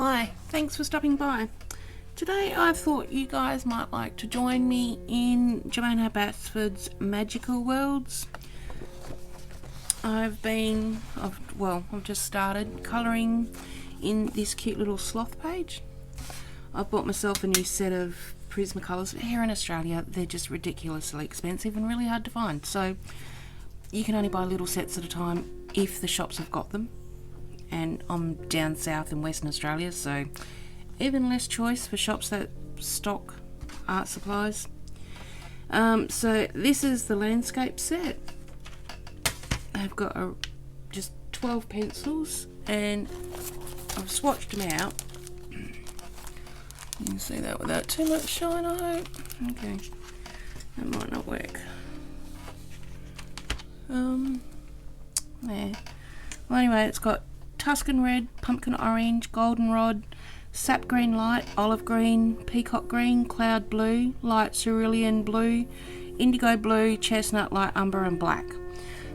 Hi, thanks for stopping by. Today I thought you guys might like to join me in Johanna Basford's Magical Worlds. I've just started colouring in this cute little sloth page. I've bought myself a new set of Prismacolors. Here in Australia they're just ridiculously expensive and really hard to find, so you can only buy little sets at a time if the shops have got them. And I'm down south in Western Australia, so even less choice for shops that stock art supplies. So this is the landscape set. I've got just 12 pencils and I've swatched them out. You can see that without too much shine, I hope. Okay, that might not work. There. Well, anyway, it's got Tuscan Red, Pumpkin Orange, Goldenrod, Sap Green Light, Olive Green, Peacock Green, Cloud Blue, Light Cerulean Blue, Indigo Blue, Chestnut, Light Umber and Black.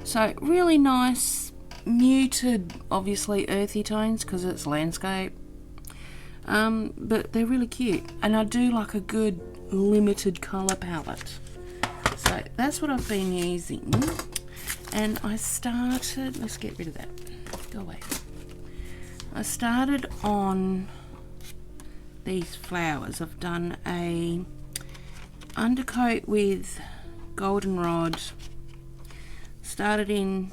So really nice, muted, obviously earthy tones because it's landscape. But they're really cute. And I do like a good limited colour palette. So that's what I've been using. And I started, let's get rid of that. Go away. I started on these flowers. I've done a undercoat with Goldenrod, started in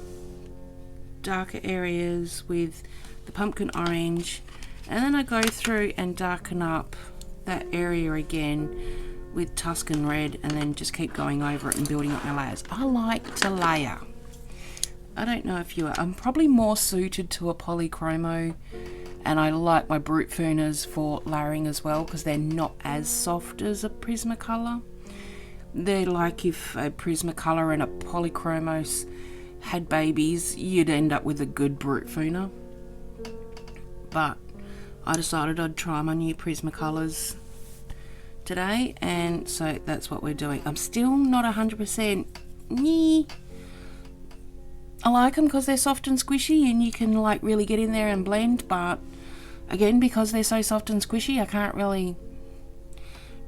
darker areas with the pumpkin orange, and then I go through and darken up that area again with Tuscan Red, and then just keep going over it and building up my layers. I like to layer. I don't know if you are. I'm probably more suited to a polychromo, and I like my brute Fooners for layering as well because they're not as soft as a Prismacolor. They're like if a Prismacolor and a polychromos had babies, you'd end up with a good brute Fooner. But I decided I'd try my new Prismacolors today, and so that's what we're doing. I'm still not 100% nyeh. I like them because they're soft and squishy and you can like really get in there and blend, but again, because they're so soft and squishy, I can't really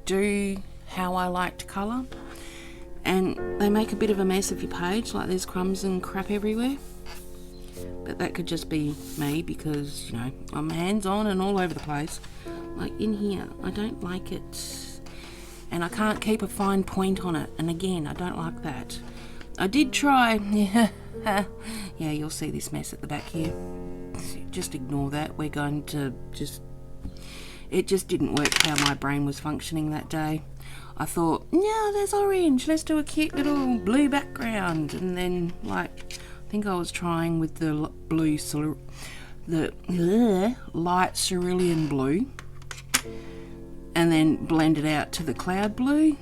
do how I like to colour, and they make a bit of a mess of your page, like there's crumbs and crap everywhere. But that could just be me because, you know, I'm hands-on and all over the place. Like in here, I don't like it, and I can't keep a fine point on it, and again, I don't like that. I did try, yeah, you'll see this mess at the back here. Just ignore that. We're going to it just didn't work how my brain was functioning that day. I thought, yeah, there's orange, let's do a cute little blue background. And then, like, I think I was trying with the light cerulean blue, and then blend it out to the cloud blue.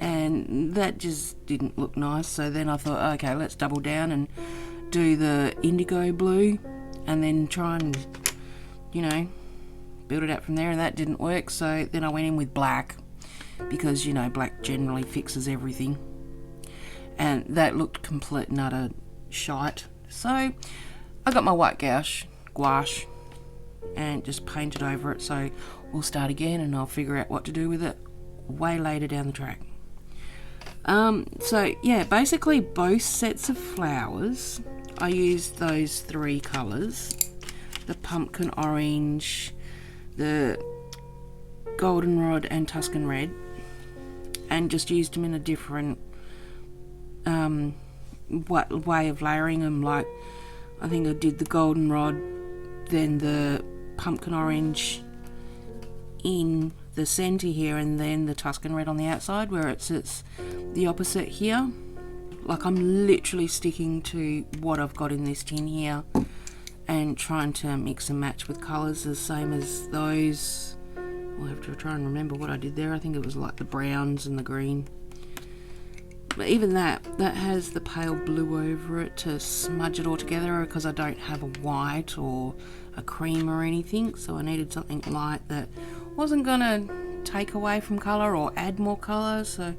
And that just didn't look nice, so then I thought, okay, let's double down and do the indigo blue and then try and, you know, build it out from there, and that didn't work. So then I went in with black because, you know, black generally fixes everything, and that looked complete and utter shite. So I got my white gouache and just painted over it. So we'll start again and I'll figure out what to do with it way later down the track. So yeah, basically both sets of flowers, I used those three colours, the pumpkin orange, the goldenrod and Tuscan Red, and just used them in a different way of layering them. Like, I think I did the goldenrod, then the pumpkin orange in the centre here, and then the Tuscan Red on the outside, where it's the opposite here. Like, I'm literally sticking to what I've got in this tin here and trying to mix and match with colours the same as those. I'll have to try and remember what I did there. I think it was like the browns and the green. But even that has the pale blue over it to smudge it all together, because I don't have a white or a cream or anything, so I needed something light that wasn't gonna take away from colour or add more colour, so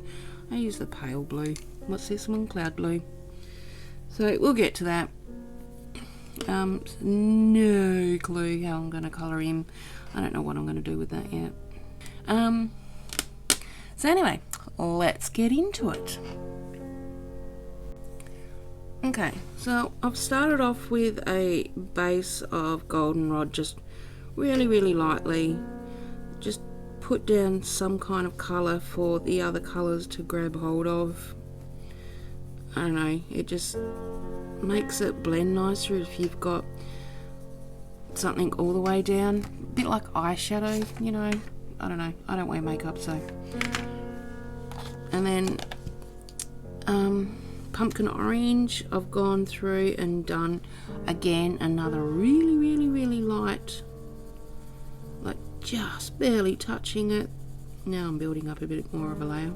I used the pale blue. What's this one? Cloud blue. So we'll get to that. No clue how I'm going to colour him. I don't know what I'm going to do with that yet. So anyway, let's get into it. Okay, so I've started off with a base of Goldenrod, just really lightly. Just put down some kind of colour for the other colours to grab hold of. I don't know, it just makes it blend nicer if you've got something all the way down. A bit like eyeshadow, you know. I don't know, I don't wear makeup, so. And then pumpkin orange, I've gone through and done again another really light, like just barely touching it. Now I'm building up a bit more of a layer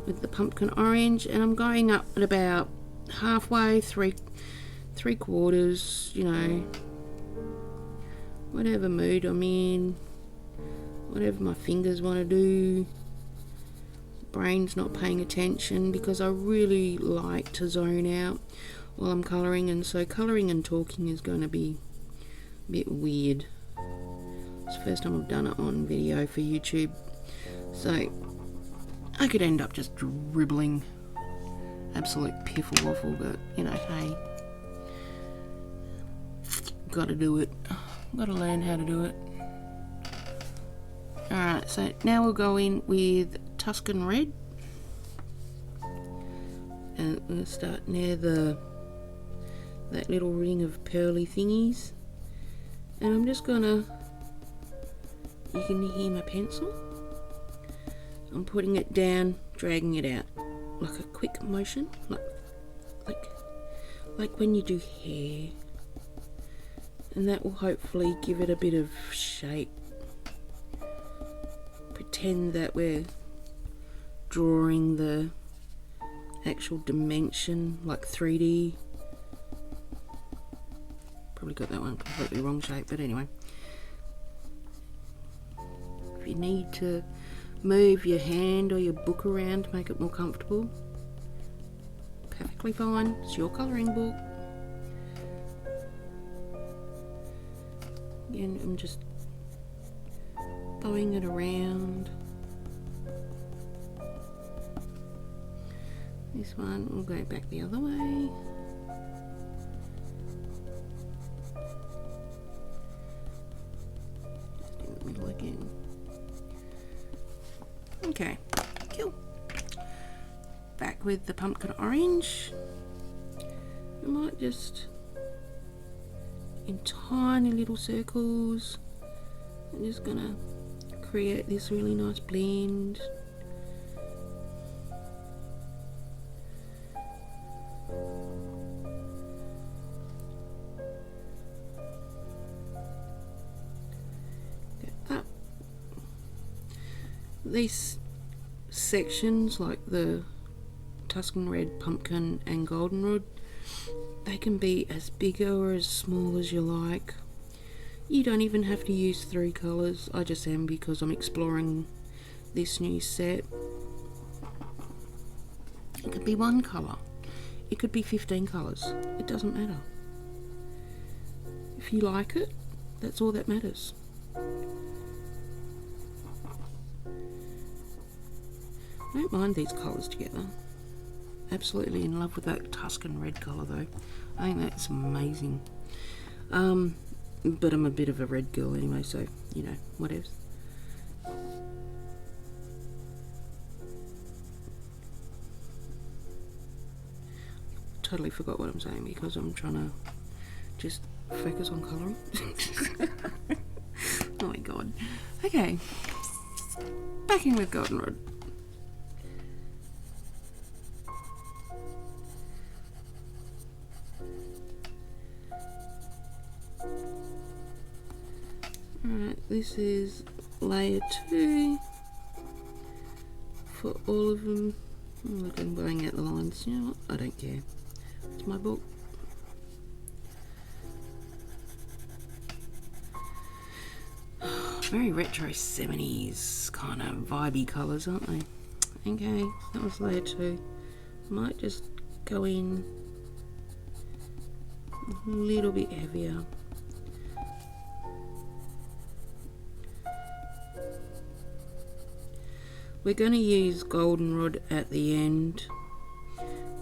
with the pumpkin orange, and I'm going up at about halfway, three quarters, you know, whatever mood I'm in, whatever my fingers want to do. Brain's not paying attention because I really like to zone out while I'm colouring, and so colouring and talking is going to be a bit weird. It's the first time I've done it on video for YouTube, so I could end up just dribbling absolute piffle waffle, but you know, hey, gotta do it, gotta learn how to do it. Alright, so now we'll go in with Tuscan Red, and we're going to start near that little ring of pearly thingies, and I'm just gonna, you can hear my pencil, I'm putting it down, dragging it out like a quick motion, like when you do hair, and that will hopefully give it a bit of shape. Pretend that we're drawing the actual dimension, like 3D. Probably got that one completely wrong shape, but anyway. If you need to move your hand or your book around to make it more comfortable, perfectly fine, it's your colouring book. Again, I'm just throwing it around. This one will go back the other way. Just in the middle again. Okay, cool. Back with the pumpkin orange. I might just, in tiny little circles, I'm just gonna create this really nice blend. These sections, like the Tuscan Red, Pumpkin and Goldenrod, they can be as big or as small as you like. You don't even have to use 3 colours. I just am because I'm exploring this new set. It could be 1 colour. It could be 15 colours. It doesn't matter. If you like it, that's all that matters. I don't mind these colours together. Absolutely in love with that Tuscan Red colour though. I think that's amazing. But I'm a bit of a red girl anyway, so, you know, whatever. Totally forgot what I'm saying because I'm trying to just focus on colouring. Oh my god. Okay. Back in with Goldenrod. Alright, this is layer 2 for all of them. Oh, look, I'm blowing out the lines. You know what? I don't care. It's my book. Very retro 70s kind of vibey colours, aren't they? Okay, that was layer 2. Might just go in a little bit heavier. We're going to use Goldenrod at the end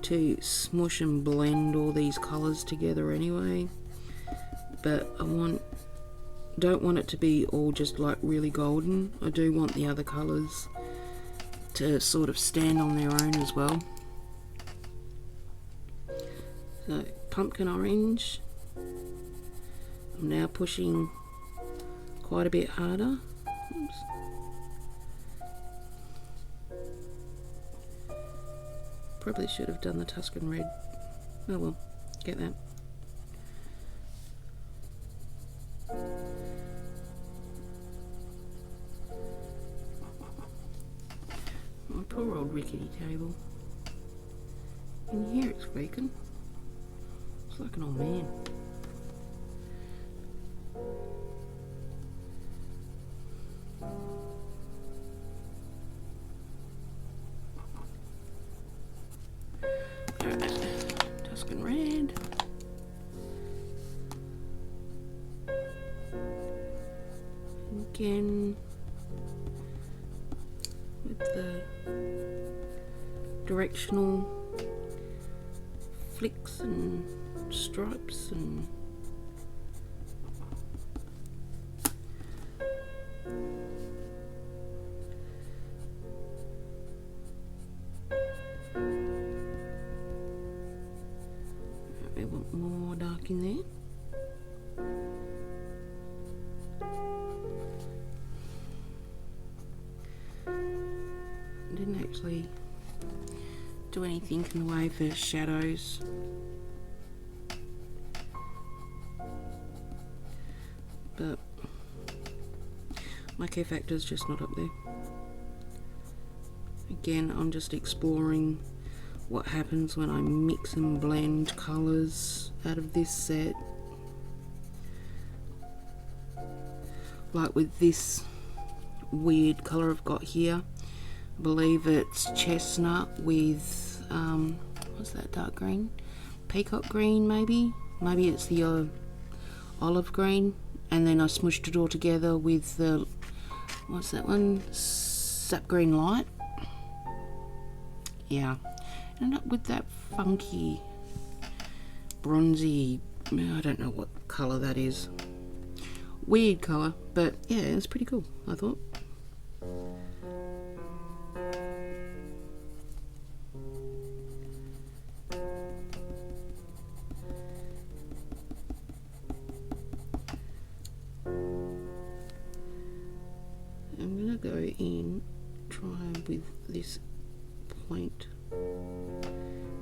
to smush and blend all these colours together anyway, but I don't want it to be all just like really golden. I do want the other colours to sort of stand on their own as well. So pumpkin orange, I'm now pushing quite a bit harder. Oops. Probably should have done the Tuscan Red. Oh well, get that. My poor old rickety table. Can you hear it squeaking? It's like an old man. Tuscan Red. Again with the directional flicks and stripes and we want more dark in there. Didn't actually do anything in the way for shadows. But my care factor is just not up there. Again, I'm just exploring what happens when I mix and blend colours out of this set. Like with this weird colour I've got here, I believe it's Chestnut with what's that dark green? Peacock Green maybe? Maybe it's the olive green, and then I smushed it all together with the, what's that one? Sap Green Light. Yeah, ended up with that funky bronzy, I don't know what colour that is. Weird colour, but yeah, it's pretty cool, I thought. I'm gonna go in, try with this point,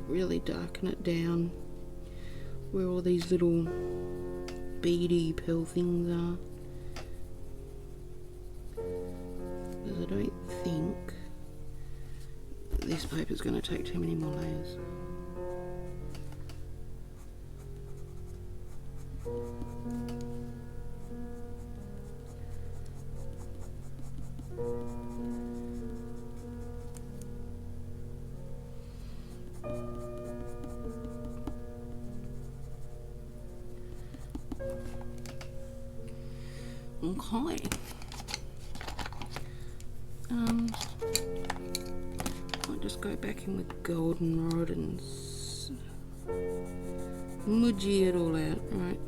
really darken it down where all these little beady pearl things are, because I don't think this paper's going to take too many more layers. Okay. I'll just go back in with Goldenrod and smudgy it all out, right?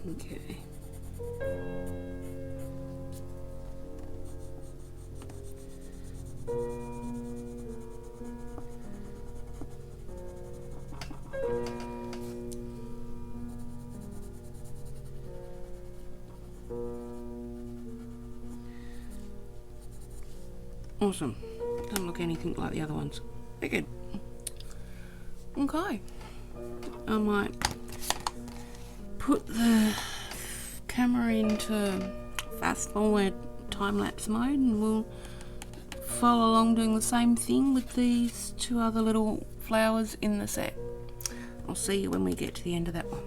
Okay. Awesome. Doesn't look anything like the other ones. They're good. Okay. I might put the camera into fast forward time-lapse mode, and we'll follow along doing the same thing with these 2 other little flowers in the set. I'll see you when we get to the end of that one.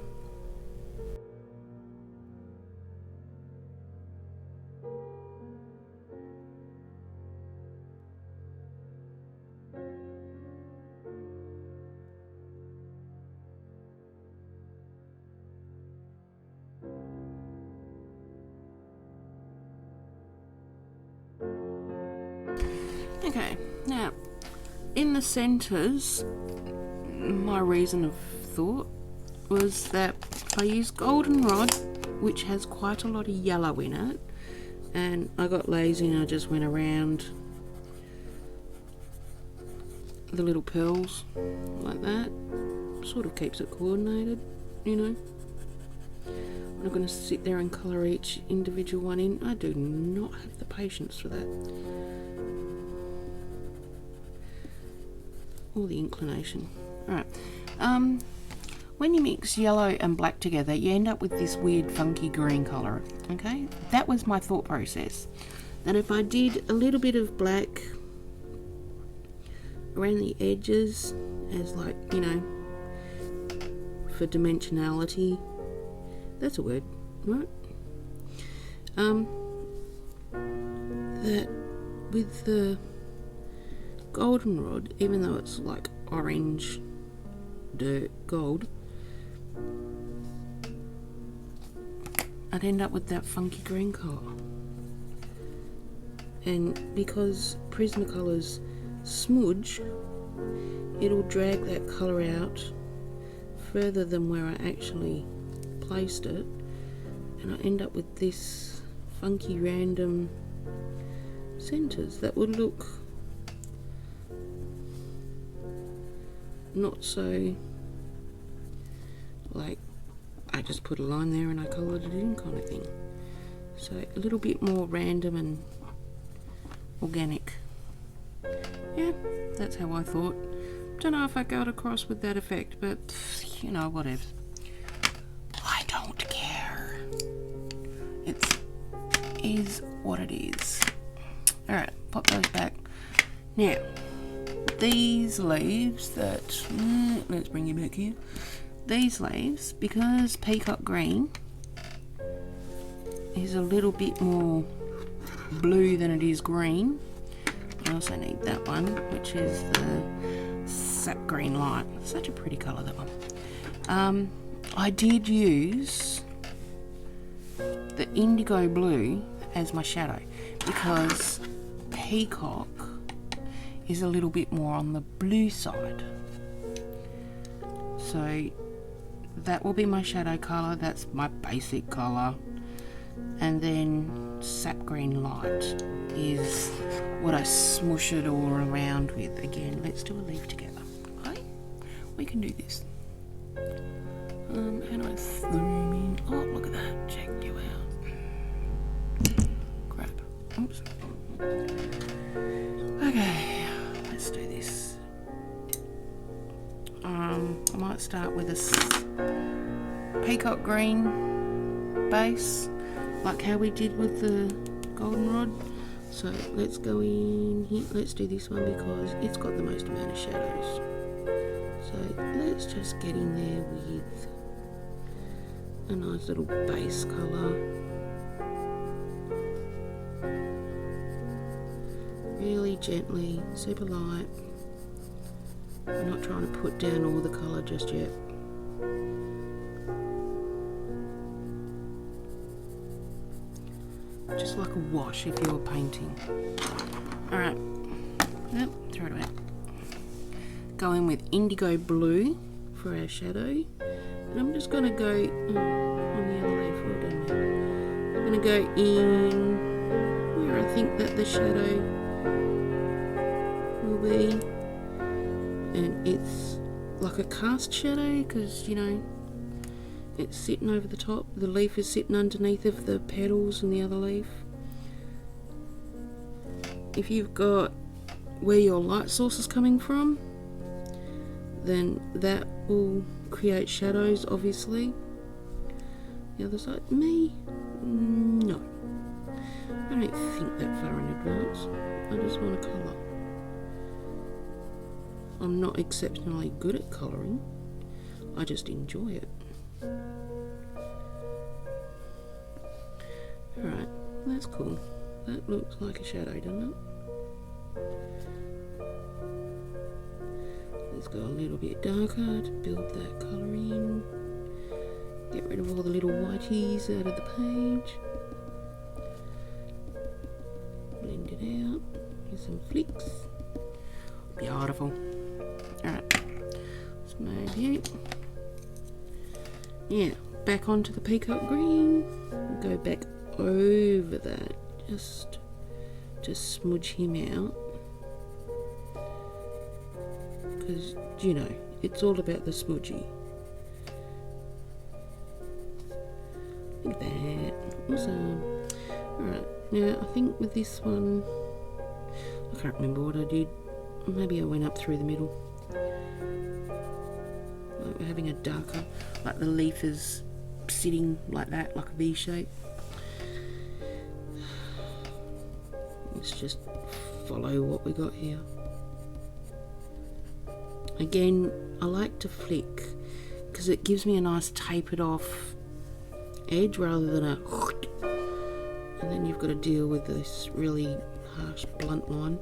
Okay, now in the centres, my reason of thought was that I used Goldenrod, which has quite a lot of yellow in it, and I got lazy and I just went around the little pearls like that. Sort of keeps it coordinated, you know. I'm not going to sit there and colour each individual one in. I do not have the patience for that. Or the inclination. Alright. When you mix yellow and black together, you end up with this weird funky green colour. Okay? That was my thought process. That if I did a little bit of black around the edges as, like, you know, for dimensionality. That's a word, right? That with the Goldenrod, even though it's like orange dirt gold, I'd end up with that funky green colour. And because Prismacolor's smudge, it'll drag that colour out further than where I actually placed it, and I end up with this funky random centres that would look not so like I just put a line there and I coloured it in kind of thing. So a little bit more random and organic. Yeah, that's how I thought. Don't know if I got across with that effect, but you know, whatever. I don't care. It is what it is. Alright, pop those back. Now, these leaves that... let's bring you back here. These leaves, because Peacock Green is a little bit more blue than it is green, I also need that one, which is the Sap Green Light. Such a pretty colour, that one. I did use the Indigo Blue as my shadow because Peacock is a little bit more on the blue side. So that will be my shadow colour. That's my basic colour. And then Sap Green Light is what I smush it all around with. Again, let's do a leaf together. Okay? We can do this. And I zoom in. Oh, look at that. Check you out. Crap. Oops. Okay, let's do this. I might start with a Peacock Green base, like how we did with the Goldenrod. So let's go in here. Let's do this one because it's got the most amount of shadows. So let's just get in there with a nice little base colour. Really gently, super light. I'm not trying to put down all the colour just yet. Just like a wash if you were painting. Alright, yep, throw it away. Go in with Indigo Blue for our shadow. And I'm just going to go on the other leaf, well done there. I'm going to go in where I think that the shadow will be. And it's like a cast shadow because, you know, it's sitting over the top. The leaf is sitting underneath of the petals and the other leaf. If you've got where your light source is coming from, then that will create shadows, obviously. The other side, me, no. I don't think that far in advance. I just want to colour. I'm not exceptionally good at colouring. I just enjoy it. Alright, that's cool. That looks like a shadow, doesn't it? Let's go a little bit darker to build that colour in. Get rid of all the little whiteys out of the page. Blend it out. Use some flicks. Beautiful. Alright. Let's move you. Yeah, back onto the Peacock Green. Go back over that. Just to smudge him out. Because, you know, it's all about the smudgy. Like that. Awesome. Alright, now I think with this one, I can't remember what I did. Maybe I went up through the middle. Like we're having a darker, like the leaf is sitting like that, like a V shape. Let's just follow what we got here. Again, I like to flick because it gives me a nice tapered off edge rather than a and then you've got to deal with this really harsh blunt line.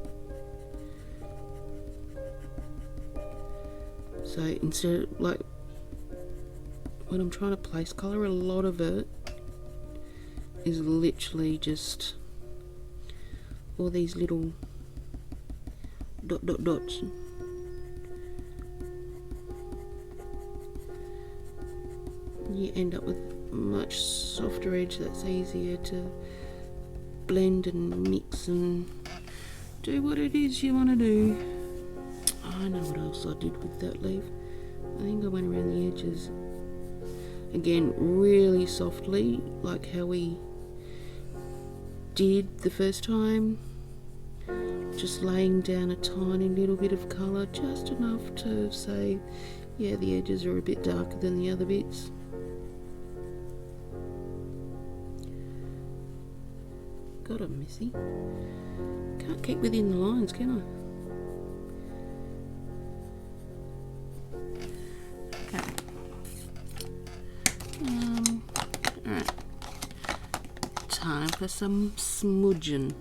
So instead of, like when I'm trying to place colour, a lot of it is literally just all these little dots. You end up with a much softer edge that's easier to blend and mix and do what it is you want to do. I know what else I did with that leaf. I think I went around the edges again really softly, like how we did the first time, just laying down a tiny little bit of colour, just enough to say, yeah, the edges are a bit darker than the other bits. God, I'm messy. Can't keep within the lines, can I? Okay. Alright. Time for some smudging.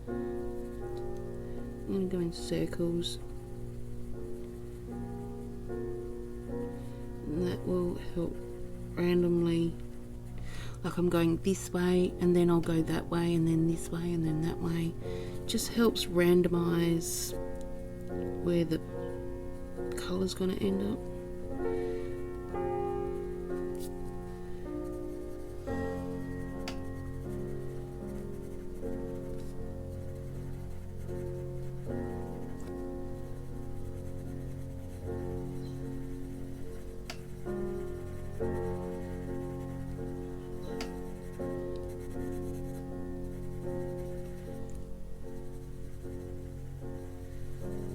I'm going to go in circles. And that will help randomly. Like I'm going this way and then I'll go that way and then this way and then that way. Just helps randomize where the colour's going to end up.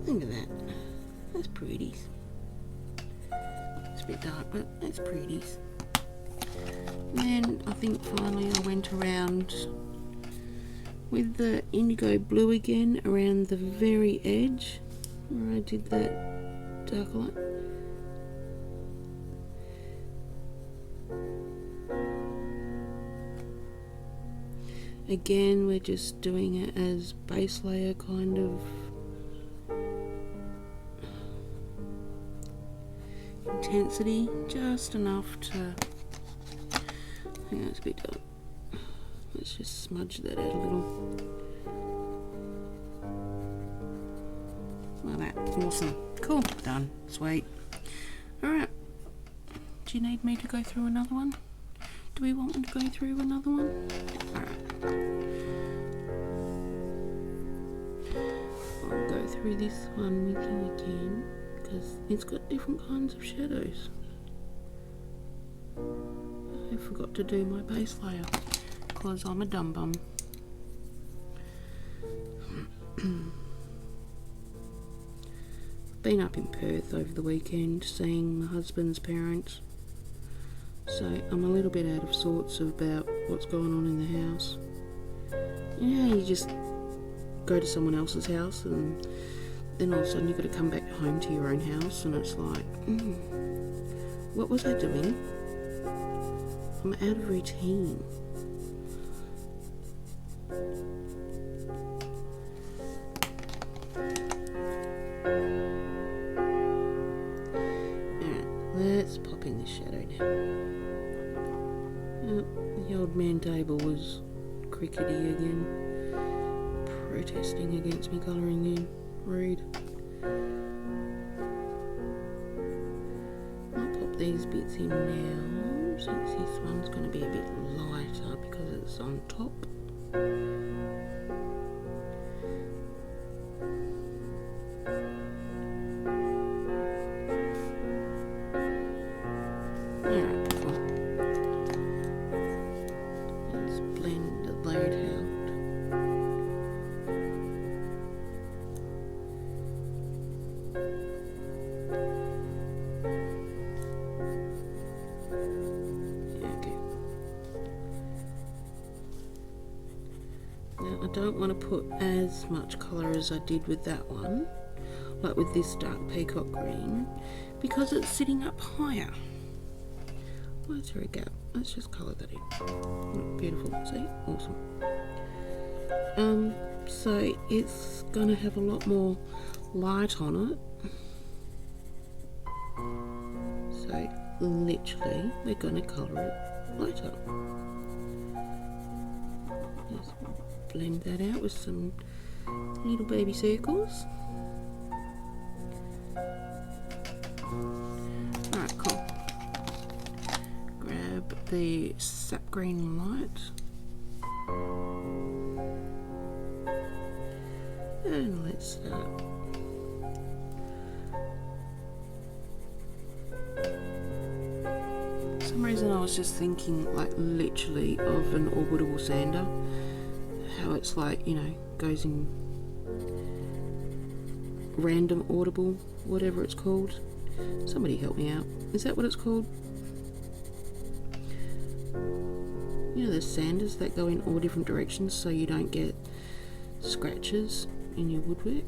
Look at that. That's pretty. It's a bit dark, but that's pretty. Then I think finally I went around with the Indigo Blue again around the very edge where I did that dark light. Again, we're just doing it as base layer kind of intensity, just enough to, I think that's a bit dark. Let's just smudge that out a little. Like that. Awesome. Cool. Done. Sweet. Alright. Do you need me to go through another one? Do we want me to go through another one? Alright. I'll go through this one with you again because it's got different kinds of shadows. I forgot to do my base layer because I'm a dumb bum. Been up in Perth over the weekend seeing my husband's parents, So I'm a little bit out of sorts about what's going on in the house. Yeah, you just go to someone else's house and then all of a sudden you've got to come back home to your own house, and it's like, what was I doing? I'm out of routine. Alright, let's pop in this shadow now. Oh, the old man table was crickety again, protesting against me colouring in. Rude. I'll pop these bits in now, since this one's going to be a bit lighter because it's on top. Alright, cool. Let's blend the load out. I don't want to put as much colour as I did with that one, like with this dark peacock green, because it's sitting up higher. Why is there a gap? Let's just colour that in. Beautiful, see? Awesome. So it's going to have a lot more light on it. So literally we're going to colour it lighter. Just blend that out with some little baby circles. Alright, cool. Grab the Sap Green Light. And let's start. For some reason I was just thinking, like, literally of an orbitable sander. How it's like, you know, goes in random audible, whatever it's called. Somebody help me out. Is that what it's called? You know, there's sanders that go in all different directions so you don't get scratches in your woodwork.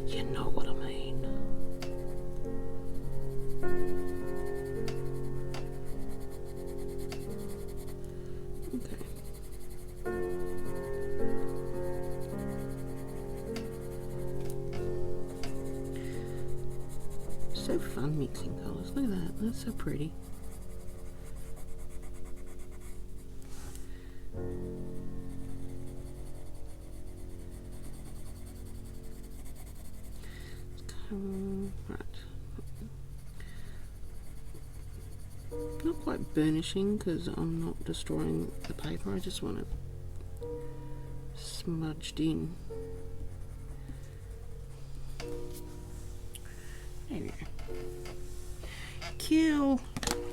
You know what I mean. Okay. So fun mixing colours. Look at that. That's so pretty. Right. Not quite burnishing because I'm not destroying the paper. I just want it smudged in. There we go. Cool.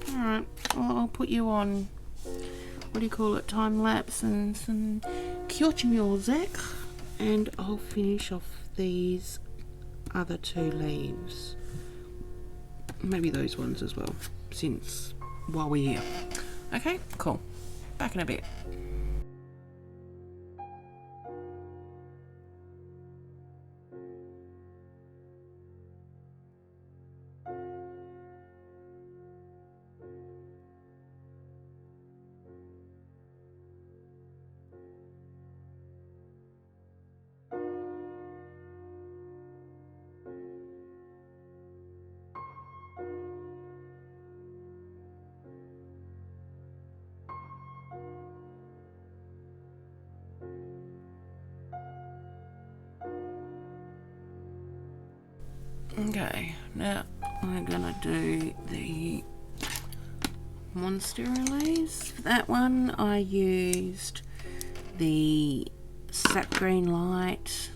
Alright, well, I'll put you on, what do you call it, time lapse and some kyochi music, and I'll finish off these other two leaves. Maybe those ones as well, since while we're here. Okay, cool. Back in a bit. Okay, now I'm gonna do the monster release. For that one I used the Sap Green Light.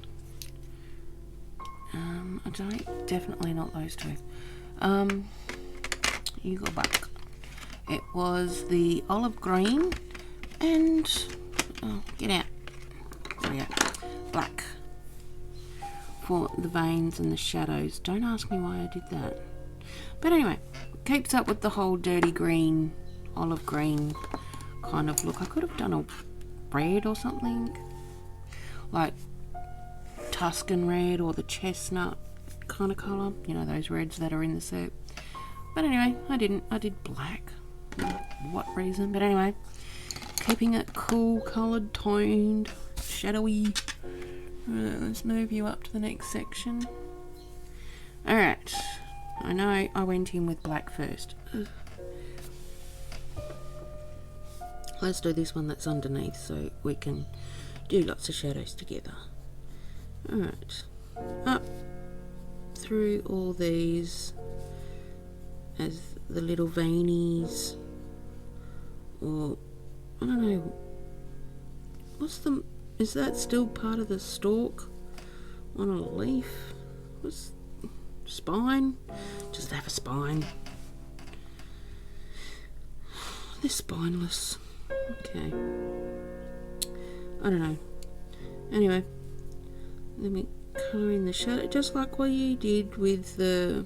I don't, definitely not those two. You go back. It was the olive green and, oh, get out. There we go. Black. for the veins and the shadows. Don't ask me why I did that. But anyway, keeps up with the whole dirty green, olive green kind of look. I could have done a red or something, like Tuscan Red or the Chestnut kind of colour. You know, those reds that are in the set. But anyway, I didn't. I did black. What reason? But anyway, keeping it cool, coloured, toned, shadowy. Right, let's move you up to the next section. Alright, I know I went in with black first. Ugh. Let's do this one that's underneath so we can do lots of shadows together. Alright, up through all these as the little veinies, or I don't know, is that still part of the stalk on a leaf? What's spine? Just have a spine. They're spineless. Okay. I don't know. Anyway, let me colour in the shadow just like what you did with the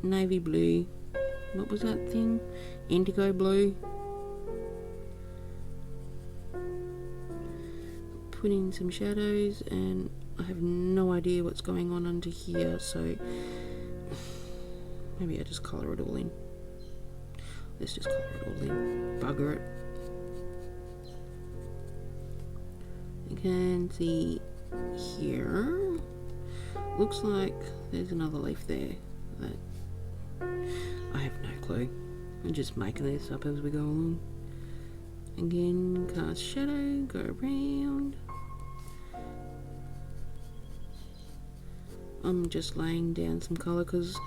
navy blue. What was that thing? Indigo blue. Put in some shadows, and I have no idea what's going on under here, so maybe I just colour it all in. Let's just colour it all in. Bugger it. You can see here, looks like there's another leaf there that I have no clue. I'm just making this up as we go along. Again, cast shadow, go around. I'm just laying down some colour because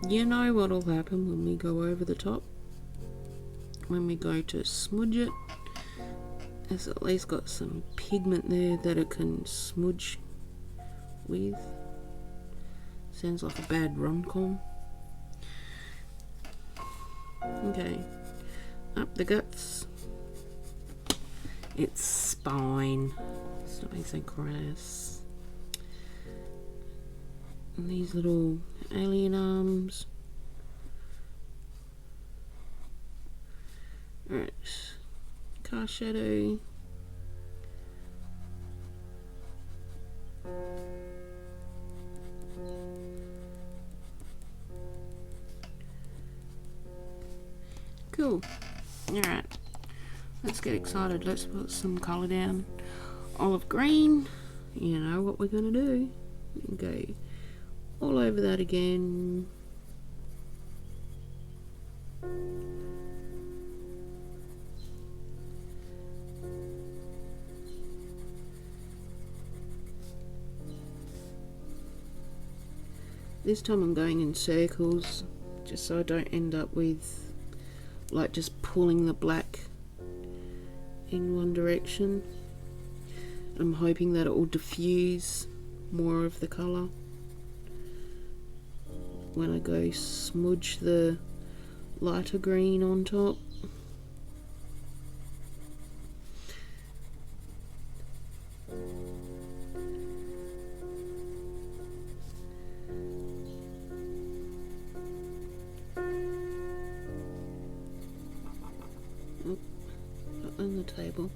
you know what will happen when we go over the top. When we go to smudge it, it's at least got some pigment there that it can smudge with. Sounds like a bad rom-com. Okay, up the guts. It's spine. Stop being so crass. And these little alien arms. Alright, cast shadow. Cool. Alright, let's get excited. Let's put some colour down. Olive green. You know what we're going to do. Go all over that again. This time I'm going in circles just so I don't end up with like just pulling the black in one direction. I'm hoping that it will diffuse more of the colour when I go smudge the lighter green on top. Oh, not on the table.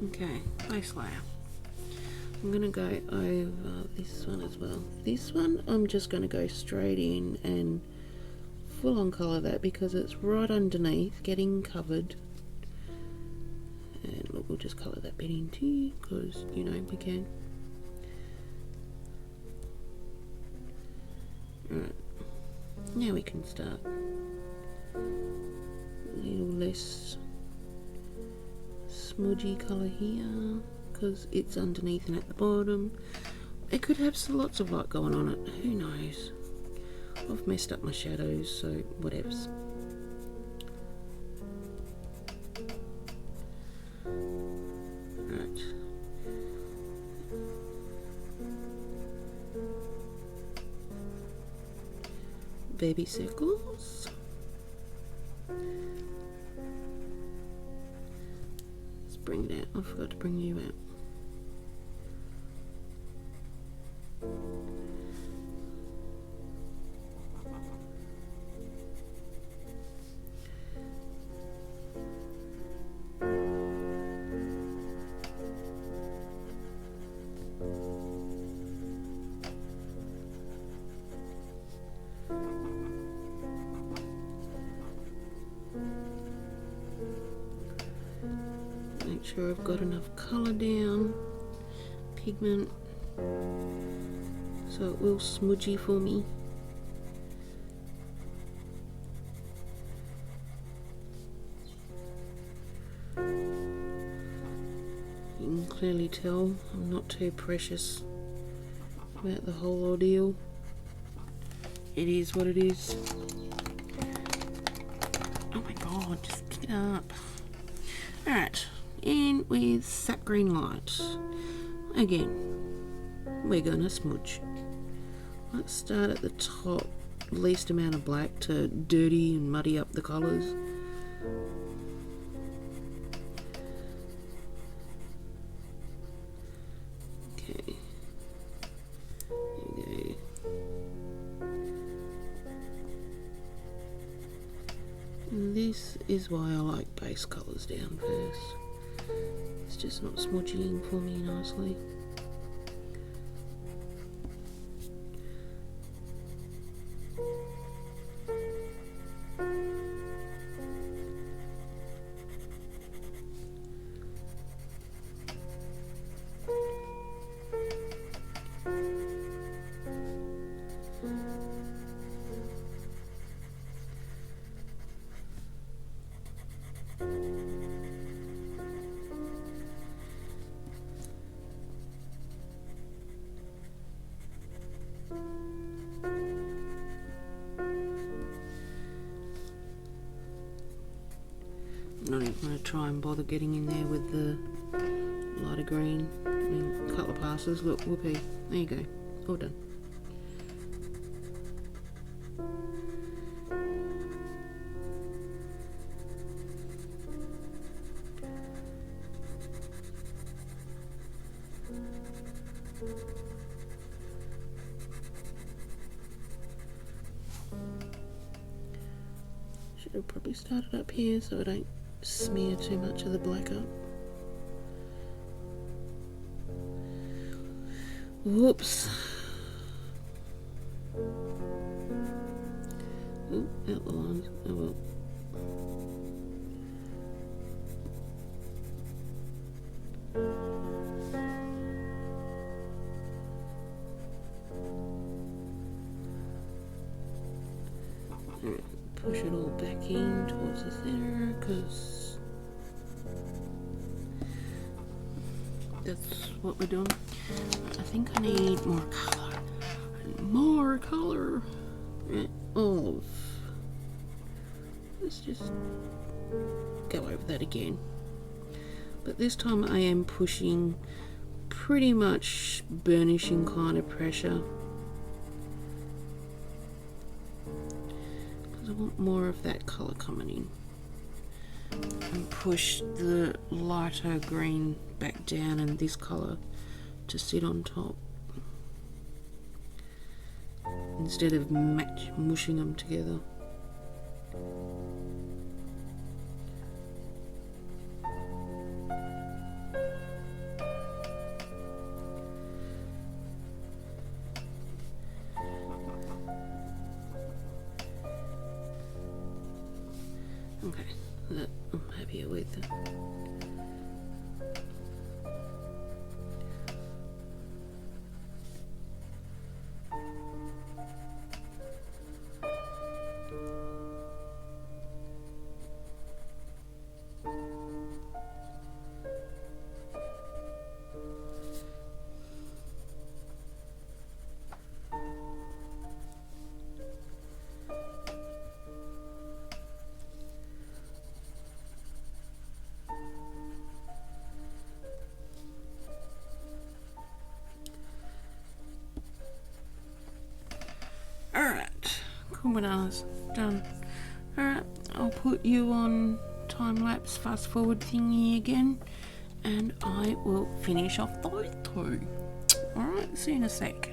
Okay, base layer. I'm going to go over this one as well. This one I'm just going to go straight in and full on colour that because it's right underneath, getting covered. And look, we'll just colour that bit in too because, you know, we can. Alright, now we can start. A little less smudgy colour here because it's underneath and at the bottom. It could have lots of light going on it, who knows. I've messed up my shadows, so whatevs. Right. Baby circles. Let's bring it out. I forgot to bring you out. Make sure I've got enough colour down, pigment, so it will smudgy for me. You can clearly tell I'm not too precious about the whole ordeal. It is what it is. Oh my god, just get up. Alright, in with Sap Green Light. Again, we're gonna smudge. Let's start at the top, least amount of black to dirty and muddy up the colours. Okay, here we go. And this is why I like base colours down first. It's just not smudging for me nicely. I'm not even going to try and bother getting in there with the lighter green. I mean, a couple of passes. Look, whoopee. There you go. All done. Should have probably started up here so I don't smear too much of the black up. Whoops. Ooh, out the lines. Oh well. Alright, push it all back in towards the center because that's what we're doing. I think I need more colour. More colour. Olive. Let's just go over that again. But this time I am pushing pretty much burnishing kind of pressure. Because I want more of that colour coming in. And push the lighter green back down and this colour to sit on top instead of mushing them together. Okay, that I'm happier with. Alright, cool bananas, done. Alright, I'll put you on time-lapse fast forward thingy again, and I will finish off those two. Alright, see you in a sec.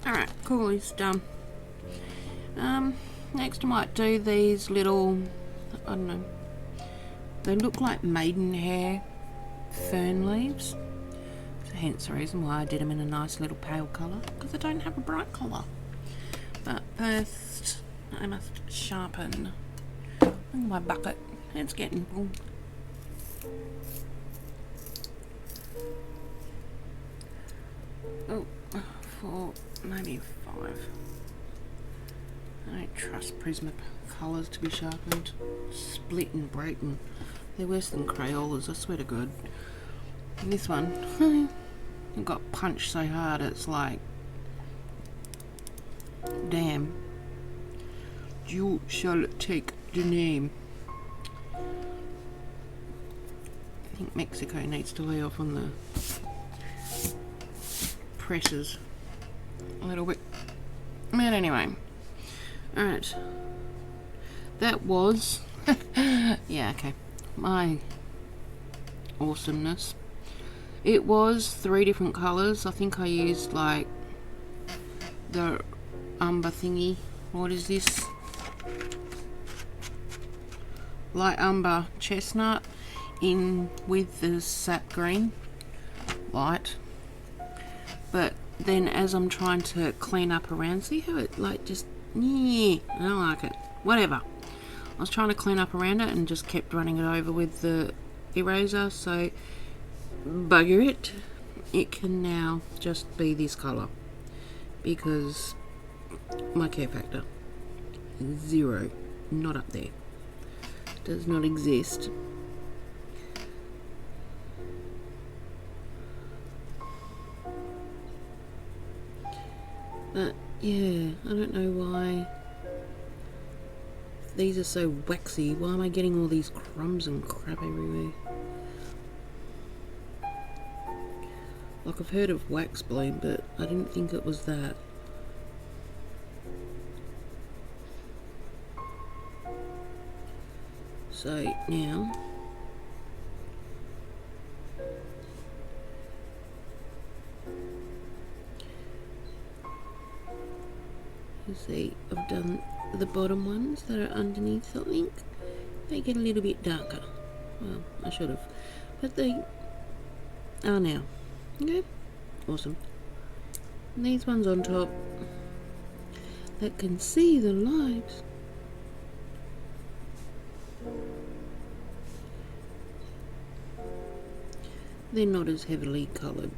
Alright, cool, it's done. Next I might do these little, I don't know, they look like maidenhair fern leaves. So hence the reason why I did them in a nice little pale colour, because I don't have a bright colour. But first, I must sharpen my bucket. It's getting full. Oh, 4, maybe 5. I don't trust Prismacolors to be sharpened. Split and breaking. They're worse than Crayolas, I swear to God. And this one, it got punched so hard it's like, damn. You shall take the name. I think Mexico needs to lay off on the presses a little bit. But anyway, alright, that was yeah, okay, my awesomeness. It was 3 different colours. I think I used like the umber thingy. What is this? Light Umber Chestnut in with the Sap Green Light. But then as I'm trying to clean up around, see how it like just, yeah, I don't like it. Whatever. I was trying to clean up around it and just kept running it over with the eraser, so bugger it. It can now just be this colour because my care factor is 0, not up there. Does not exist. But yeah, I don't know why these are so waxy. Why am I getting all these crumbs and crap everywhere? Like, I've heard of wax bloom, but I didn't think it was that. So now you see I've done the bottom ones that are underneath something. They get a little bit darker. Well, I should have, but they are now. Okay, awesome. And these ones on top that can see the lives. They're not as heavily coloured.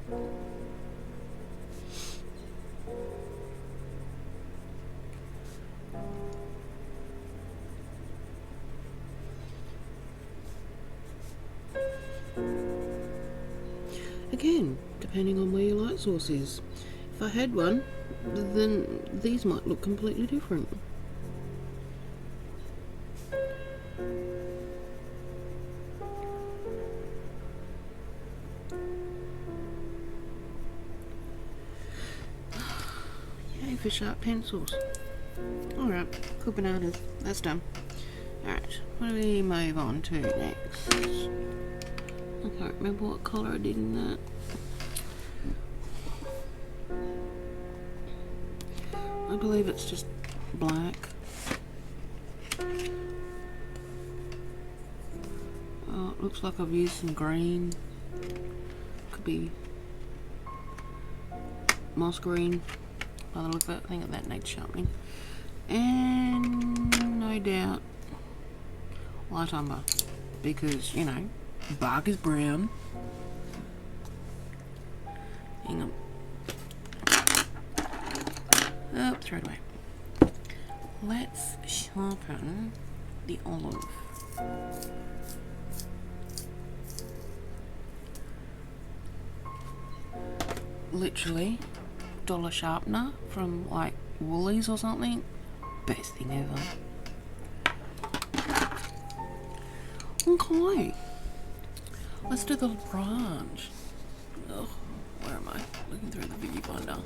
Again, depending on where your light source is. If I had one, then these might look completely different. Yay for sharp pencils. Alright, cool bananas. That's done. Alright, what do we move on to next? I can't remember what colour I did in that. I believe it's just black. Oh, it looks like I've used some green. Could be moss green by the look of it. I think that needs sharpening. And no doubt light umber, because, you know, bark is brown. Hang on. Oh, throw it away. Let's sharpen the olive. Literally, dollar sharpener from like Woolies or something. Best thing ever. Okay, let's do the branch. Ugh, where am I? Looking through the viewfinder.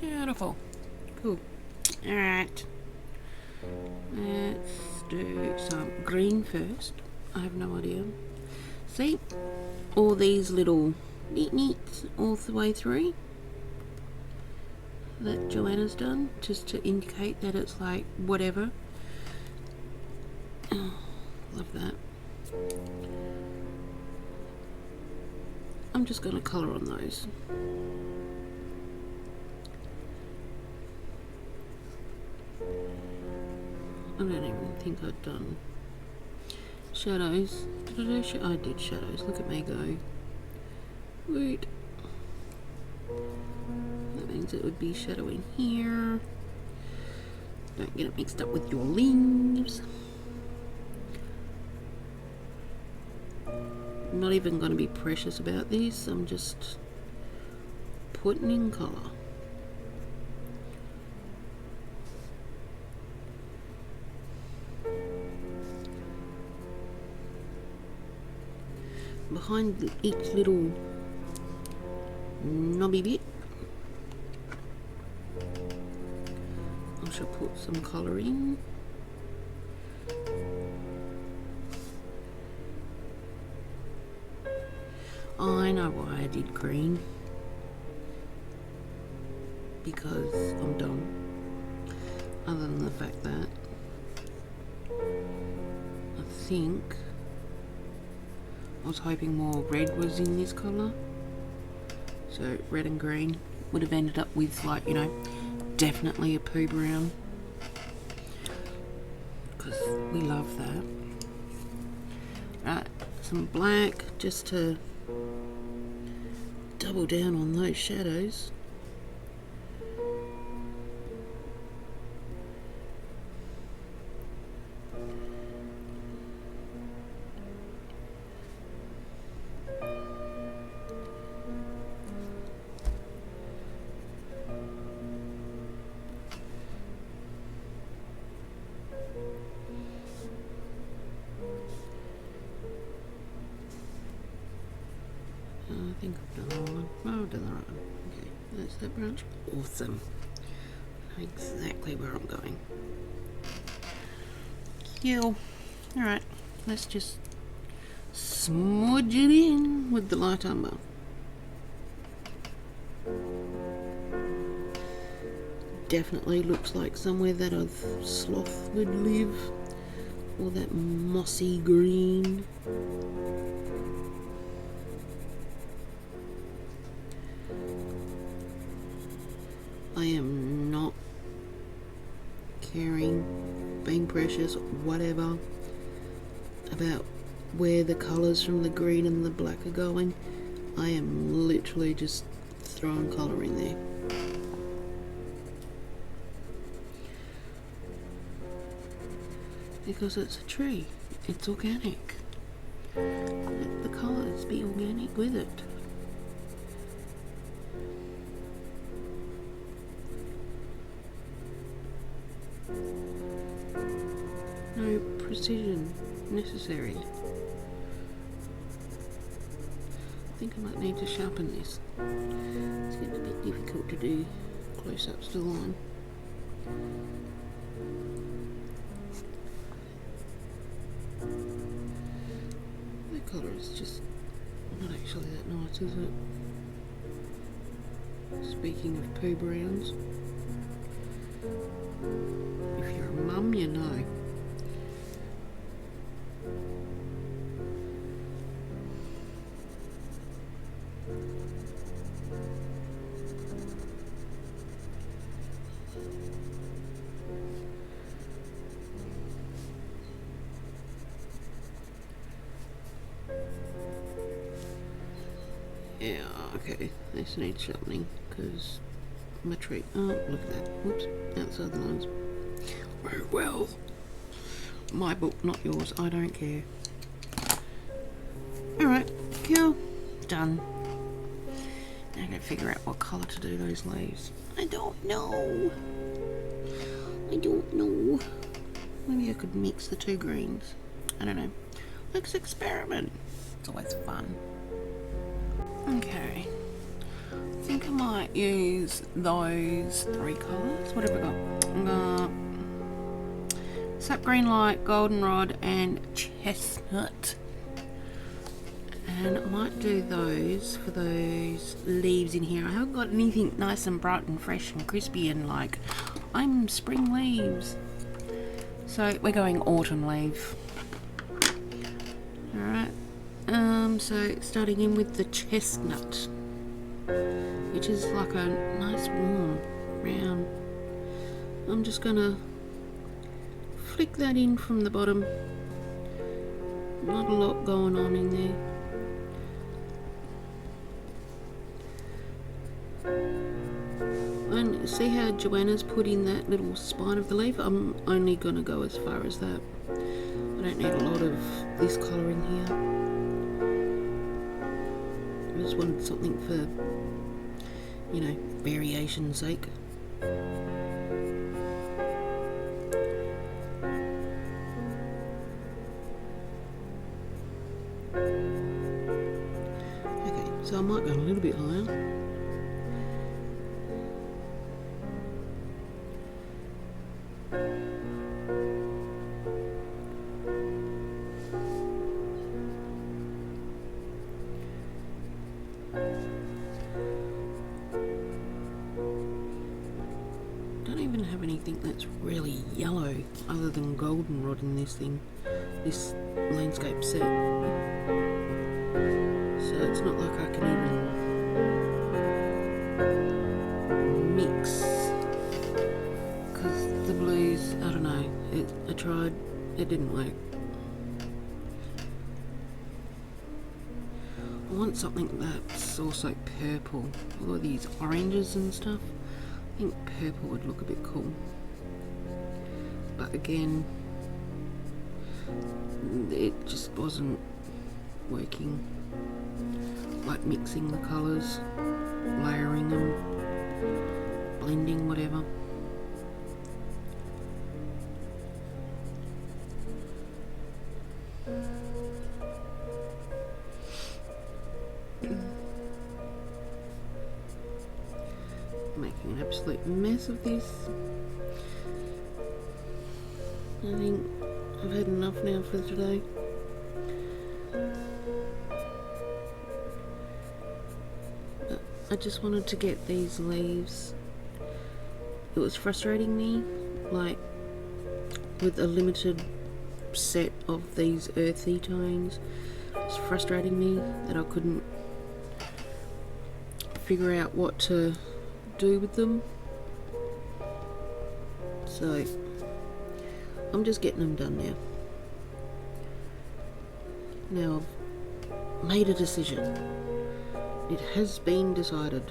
Beautiful. Cool. Alright. Let's do some green first. I have no idea. See? All these little neats all the way through that Johanna's done, just to indicate that it's like whatever. Oh, love that. I'm just going to colour on those. I don't even think I'd done shadows. Did I do I did shadows. Look at me go. Wait. That means it would be shadowing here. Don't get it mixed up with your leaves. I'm not even going to be precious about this. I'm just putting in colour. Behind each little knobby bit, I shall put some colour in. I know why I did green, because I'm dumb. Other than the fact that I think I was hoping more red was in this colour, so red and green would have ended up with, like, you know, definitely a poo brown, because we love that. Right, some black just to double down on those shadows. I think I've done the wrong one. Oh, I've done the right one. Okay, that's that branch. Awesome. I know exactly where I'm going. Cool. Alright, let's just smudge it in with the Light Umber. Definitely looks like somewhere that a sloth would live. All that mossy green. I am not caring, being precious, whatever, about where the colours from the green and the black are going. I am literally just throwing colour in there. Because it's a tree, it's organic. Let the colours be organic with it. No precision necessary. I think I might need to sharpen this. It's getting a bit difficult to do close-ups to the line. The colour is just not actually that nice, is it? Speaking of poo browns, if you're a mum, you know. Yeah, okay, this needs sharpening because my tree. Oh, look at that. Whoops, outside the lines. Oh well. My book, not yours. I don't care. Alright, cool. Done. Now I gotta figure out what colour to do those leaves. I don't know. Maybe I could mix the two greens. I don't know. Let's experiment. It's always fun. Okay. I think I might use those 3 colours. What have I got? I've got Sap Green Light, Goldenrod and Chestnut. And I might do those for those leaves in here. I haven't got anything nice and bright and fresh and crispy and like, I'm spring leaves. So we're going autumn leaf. Alright. So starting in with the chestnut, which is like a nice warm brown. I'm just gonna flick that in from the bottom. Not a lot going on in there. And see how Johanna's put in that little spine of the leaf? I'm only going to go as far as that. I don't need a lot of this colour in here. I just wanted something for, you know, variation's sake. Okay, so I might go a little bit higher. Have anything that's really yellow other than goldenrod in this thing, this landscape set, so it's not like I can even mix, because the blues, I don't know, I tried, it didn't work. I want something that's also purple, all of these oranges and stuff. I think purple would look a bit cool, but again, it just wasn't working, like mixing the colours, layering them, blending, whatever. Making an absolute mess of this. I think I've had enough now for today. I just wanted to get these leaves. It was frustrating me, like with a limited set of these earthy tones. It's frustrating me that I couldn't figure out what to do with them, so I'm just getting them done now. Now I've made a decision. It has been decided.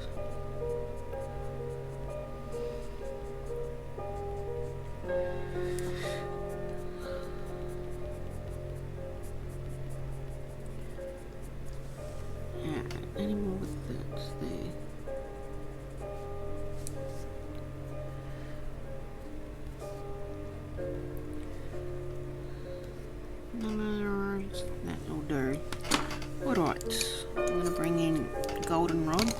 Any more with that there? That'll do. Alright, I'm going to bring in Goldenrod.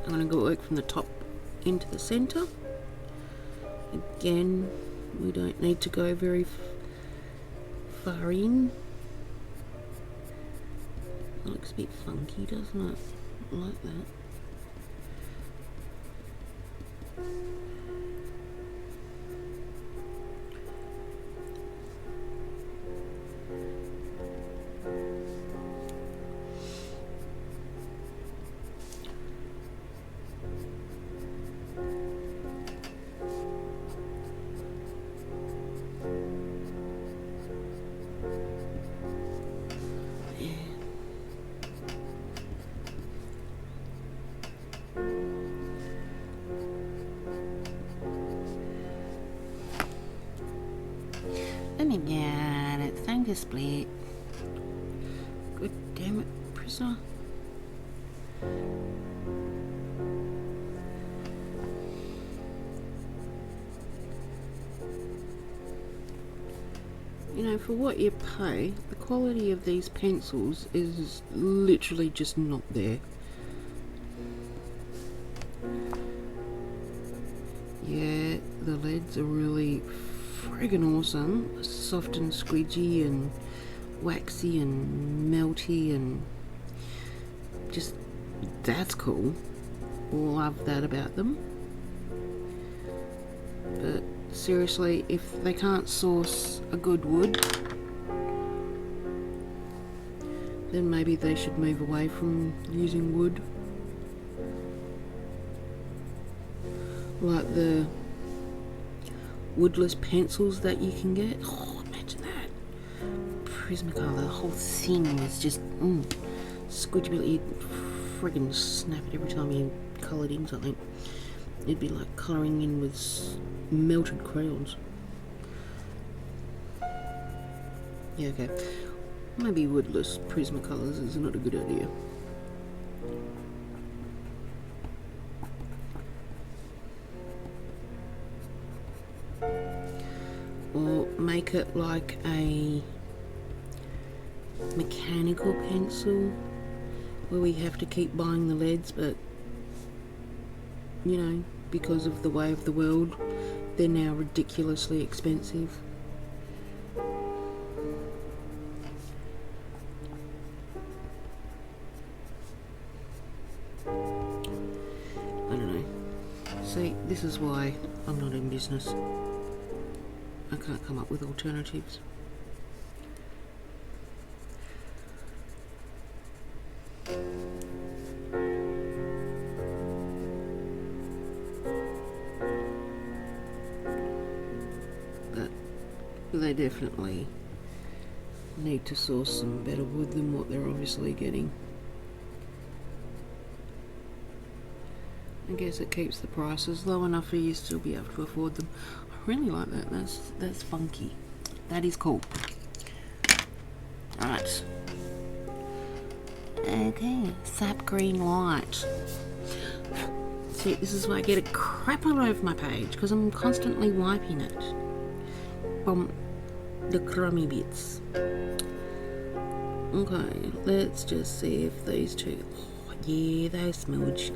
I'm going to go work from the top into the centre. Again, we don't need to go very far in. It looks a bit funky, doesn't it? I like that. a split. God damn it, Prisma. You know, for what you pay, the quality of these pencils is literally just not there. Yeah, the leads are really friggin' awesome. Soft and squidgy and waxy and melty and just, that's cool. Love that about them. But seriously, if they can't source a good wood, then maybe they should move away from using wood. Like the woodless pencils that you can get. Oh, imagine that. Prismacolor, the whole thing was just squidgy. You'd friggin' snap it every time you coloured in something. It'd be like colouring in with melted crayons. Yeah, okay. Maybe woodless Prismacolors is not a good idea. Or make it like a mechanical pencil where we have to keep buying the leads, but you know, because of the way of the world, they're now ridiculously expensive. I don't know. See, this is why I'm not in business. I can't come up with alternatives. But they definitely need to source some better wood than what they're obviously getting. I guess it keeps the prices low enough for you to still be able to afford them. I really like that. That's funky. That is cool. Alright. Okay, Sap Green Light. See, this is why I get a crap all over my page, because I'm constantly wiping it from the crummy bits. Okay, let's just see if these two... Oh, yeah, they smudge.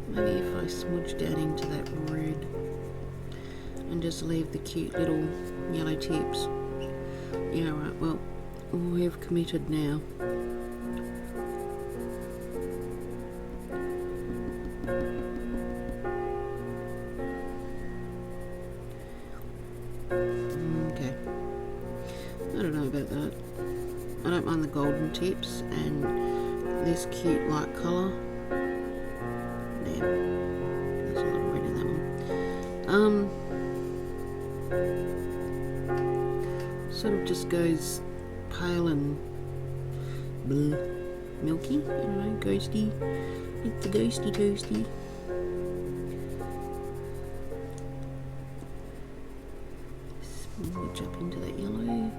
Maybe if I smudge down into that red and just leave the cute little yellow tips. Yeah, right, well, we've committed now. Okay. I don't know about that. I don't mind the golden tips and this cute light colour. There's a little red in that one. Sort of just goes pale and blue, milky. I don't know, ghosty. It's a ghosty toasty. Smudge up into that yellow.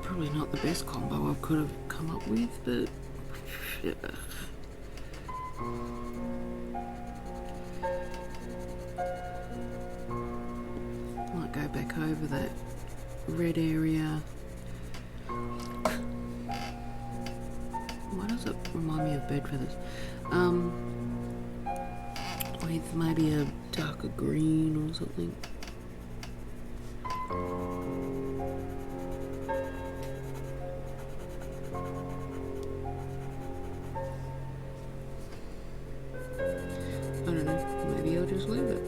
Probably not the best combo I could have come up with, but yeah. Might go back over that red area. Why does it remind me of bird feathers? With maybe a darker green or something. I don't know, maybe I'll just leave it.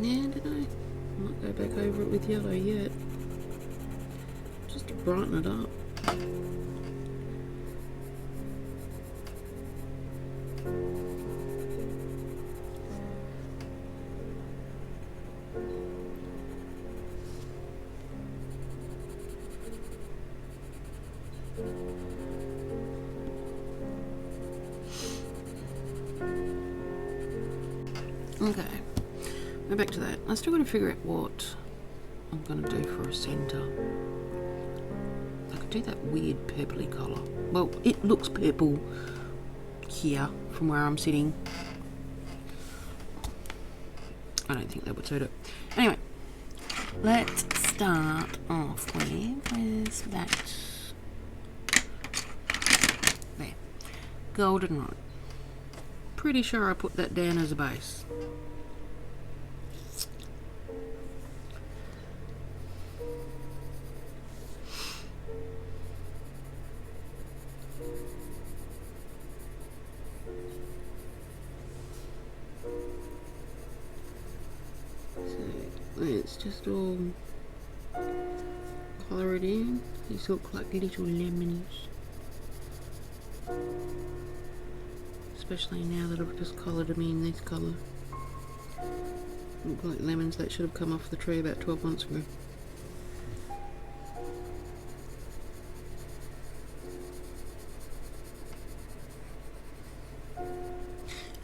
Yeah, I don't know. Might go back over it with yellow yet. Just to brighten it up. Okay, go back to that. I still got to figure out what I'm going to do for a centre. I could do that weird purpley colour. Well, it looks purple here from where I'm sitting. I don't think that would suit it. Anyway, let's start off with, where's that? There. Goldenrod. Pretty sure I put that down as a base. Let's just all colour it in. These look like little lemons. Especially now that I've just coloured them in this colour. Look like lemons that should have come off the tree about 12 months ago.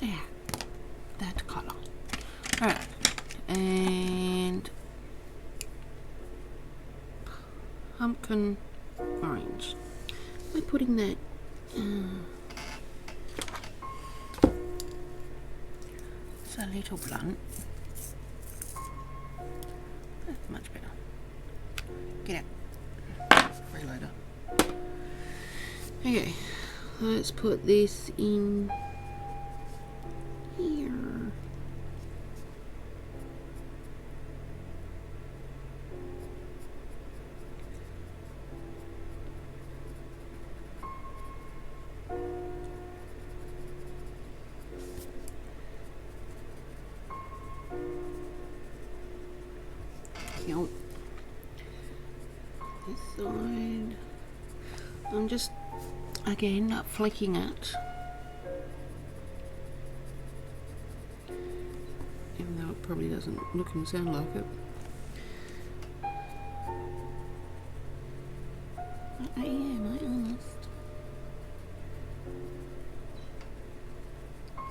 Yeah, that colour. Alright, and pumpkin orange. By putting that it's a little blunt. That's much better. Get out. Reloader. Okay, let's put this in here. This side, I'm just again flicking it, even though it probably doesn't look and sound like it. But I am, I honest.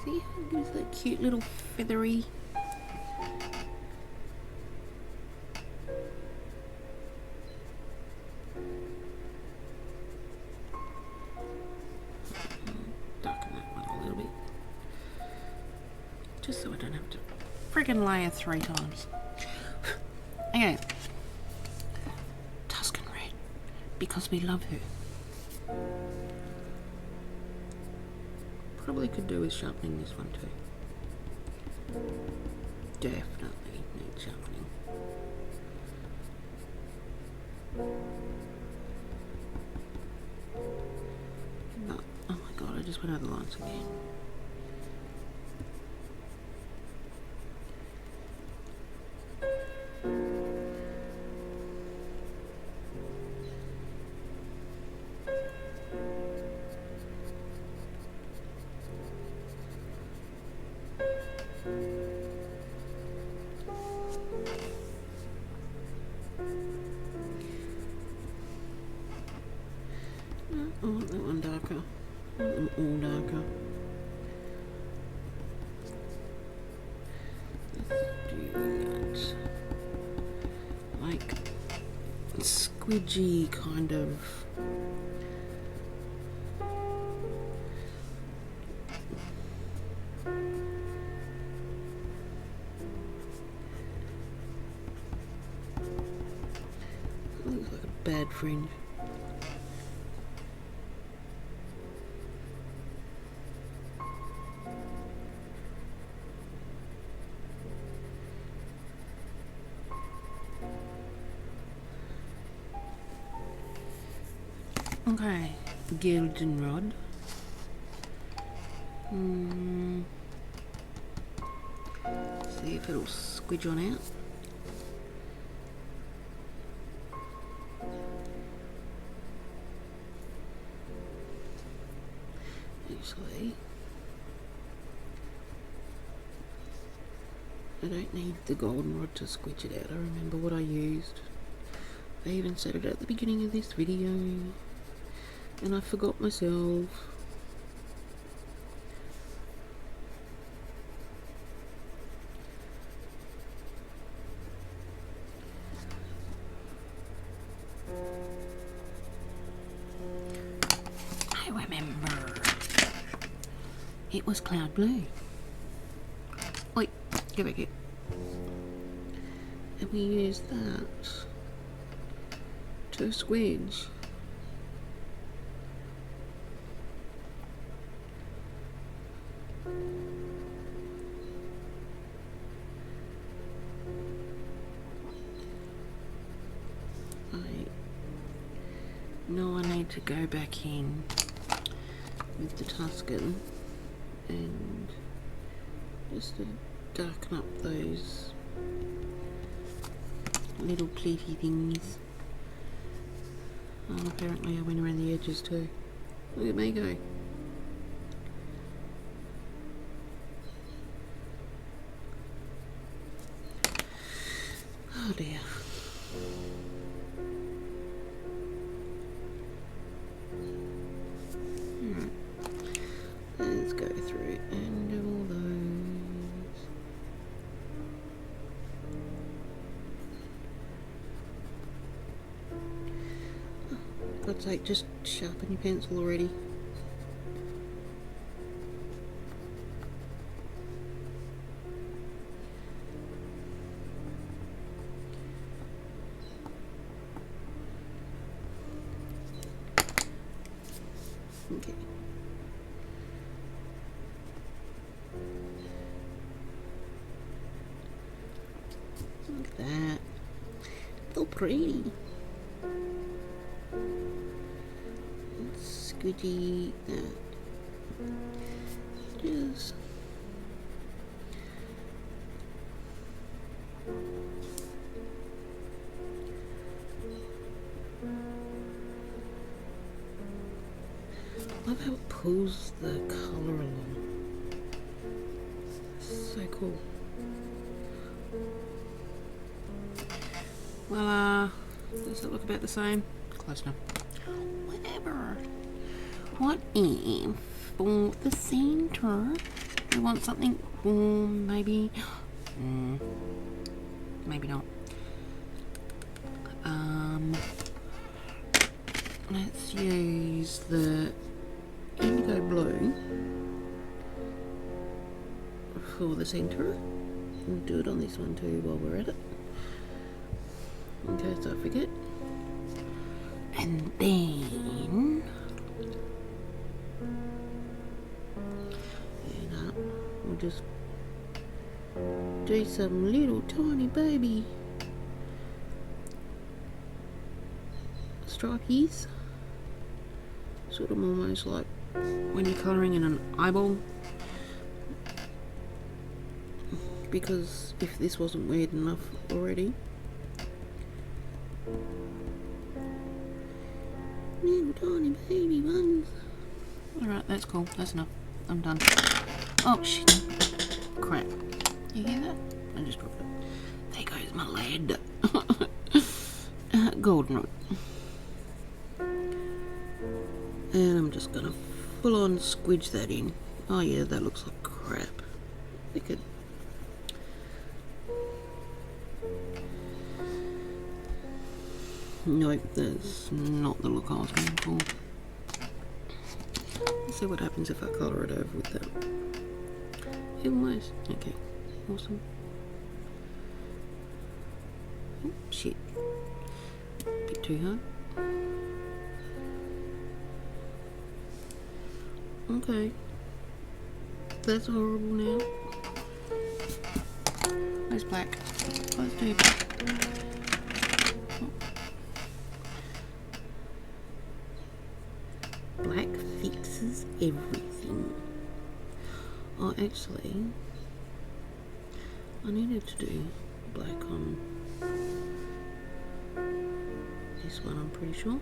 See how it gives that cute little feathery. Just so I don't have to friggin' layer 3 times. Okay. Tuscan Red. Because we love her. Probably could do with sharpening this one too. Definitely need sharpening. But, oh my god, I just went over the lines again. I want that one darker. I want them all darker. Let's do that. Like squidgy kind of. Looks like a bad fringe. Okay, Goldenrod. See if it'll squidge on out. Actually, I don't need the goldenrod to squidge it out. I remember what I used. I even said it at the beginning of this video, and I forgot myself. it was cloud blue. Wait, go back here. And we use that to squidge. Now I need to go back in with the Tuscan and just to darken up those little pleaty things. Oh, apparently I went around the edges too. Look at me go. Oh dear. Alright, let's go through and do all those. Oh, God's sake, just sharpen your pencil already. Okay. Look at that. So pretty. Let's squidgy that. Just love how it pulls the colour along. So cool. Well, does it look about the same? Close enough. Whatever. What if for the centre we want something warm, maybe? Maybe not. Let's use the Indigo Blue for the centre. We'll do it on this one too while we're at it. Okay, so I forget. And then we'll just do some little tiny baby stripies. Sort of almost like when you're colouring in an eyeball, because if this wasn't weird enough already. Little tiny baby ones. Alright, that's cool, that's enough. I'm done. Oh shit. Crap. You hear that? I just dropped it. There goes my lead. Goldenrod. And I'm just gonna full on squidge that in. Oh yeah, that looks like crap. Look at. Nope, that's not the look I was going for. Let's see what happens if I colour it over with that. Almost. Okay, awesome. Oh, shit. Bit too hard. Okay. That's horrible now. Where's black? Let's do black. Black fixes everything. Oh, actually, I needed to do black on this one, I'm pretty sure.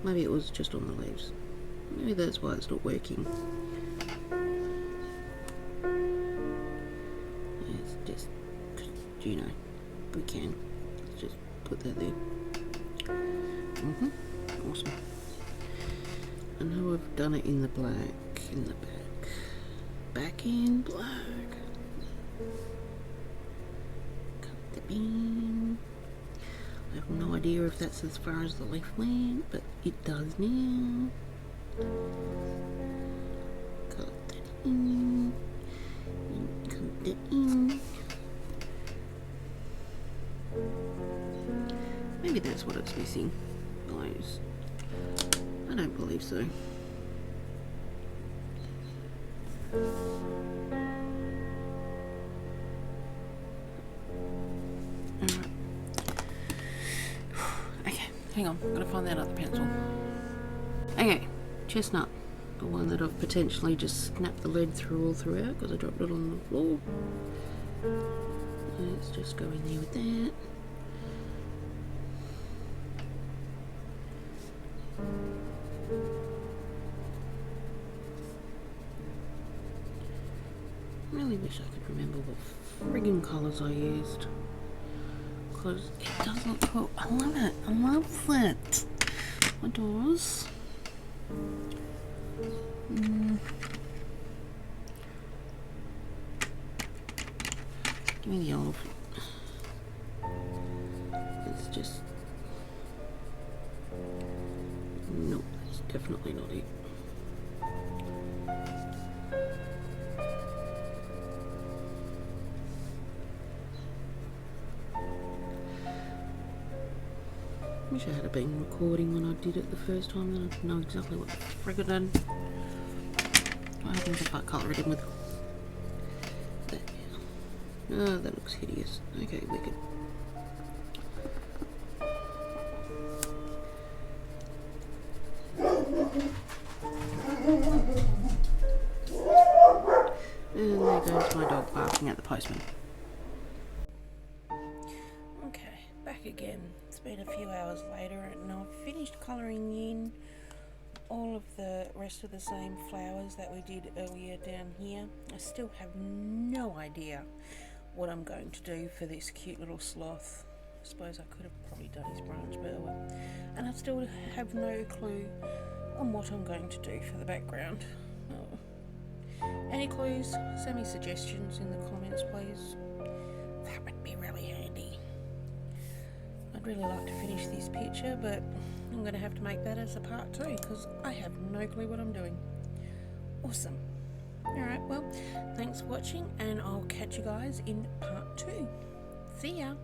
Maybe it was just on the leaves. Maybe that's why it's not working. It's just, you know, we can. Let's just put that there. Awesome. I know I've done it in the black, in the back. Back in black. Cut the bean. I have no idea if that's as far as the leaf went, but it does now. Cut that in. it in. Maybe that's what it's missing, guys. I don't believe so. Alright. Okay, hang on, I'm gonna find that other pencil. Okay, Chestnut. The one that I've potentially just snapped the lead through all throughout because I dropped it on the floor. Let's just go in there with that. Really wish I could remember what friggin' colours I used, because it does look cool. I love it. I love it. My doors. Give me the olive. It's just... Nope, that's definitely not it. Wish I had been recording when I did it the first time, then I'd know exactly what the frig I done. What happens if I colour it in with that now? Oh, that looks hideous. Okay, wicked. And there goes my dog barking at the postman. Okay, back again. It's been a few hours later and I've finished colouring in all of the rest of the same flowers that we did earlier down here. I still have no idea what I'm going to do for this cute little sloth. I suppose I could have probably done his branch, but oh well. And I still have no clue on what I'm going to do for the background. Oh. Any clues? Send me suggestions in the comments, please. That would be really handy. I'd really like to finish this picture, but I'm going to have to make that as a part 2 because I have no clue what I'm doing. Awesome. Alright, well, thanks for watching and I'll catch you guys in part 2. See ya!